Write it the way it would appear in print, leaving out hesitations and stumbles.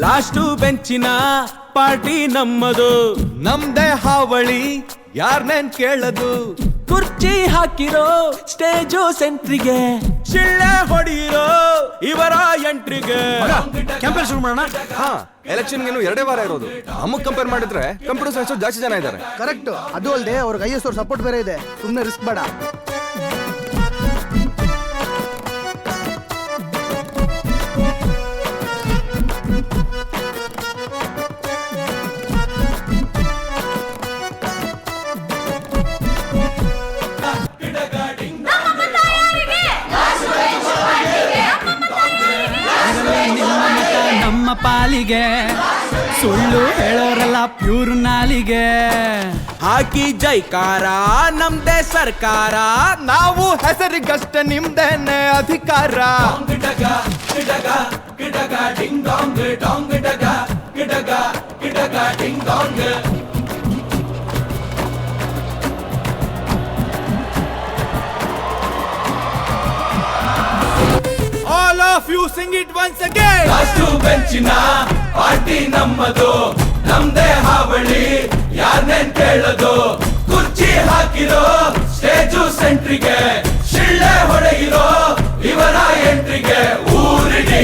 Last ಬೆಂಚಿನ party ನಮ್ಮದು, ನಮ್ದೇ ಹಾವಳಿ ಯಾರ್ನೇನ್ ಕೇಳದು. ಕುರ್ಚಿ ಹಾಕಿರೋ ಸ್ಟೇಜು ಸೆಂಟ್ರಿಗೆ, ಶಿಳ್ಳೆ ಹೊಡೆಯಿರೋ ಇವರ ಎಂಟ್ರಿಗೆ. ಕ್ಯಾಂಪೇನ್ ಶುರು ಮಾಡೋಣ. ಹಾ, ಎಲೆಕ್ಷನ್ ಏನು 2 ವಾರ ಇರೋದು. ನಮಗ್ ಕಂಪೇರ್ ಮಾಡಿದ್ರೆ ಕಂಪ್ಯೂಟರ್ ಸೈನ್ಸ್ ಜಾಸ್ತಿ ಜನ ಇದ್ದಾರೆ. ಕರೆಕ್ಟ್. ಅದು ಅಲ್ಲದೆ ಅವ್ರಿಗೆ IS ಅವ್ರ ಸಪೋರ್ಟ್ ಬೇರೆ ಇದೆ. ಸುಮ್ಮನೆ ರಿಸ್ಕ್ ಬೇಡ. ನಮ್ಮ ಪಾಲಿಗೆ ಸುಳ್ಳು ಹೇಳೋರಲ್ಲ ಪ್ಯೂರ್ ನಾಲಿಗೆ. ಹಾಕಿ ಜೈಕಾರ ನಮ್ದೇ ಸರ್ಕಾರ, ನಾವು ಹೆಸರಿಗಷ್ಟೇ ನಿಮ್ದೇನೆ ಅಧಿಕಾರ. All of you sing it once again. Last ಬೆಂಚಿನ ಪಾರ್ಟಿ ನಮ್ಮದು, ನಮ್ದೇ ಹಾವಳಿ ಯಾರ್ನೇನ್ ಕೇಳದು. ಕುರ್ಚಿ ಹಾಕಿರೋ ಸ್ಟೇಜು ಸೆಂಟ್ರಿಗೆ, ಶಿಳ್ಳೆ ಹೊಡೆಯಿರೋ ಇವರ ಎಂಟ್ರಿಗೆ. ಊರಿಡಿ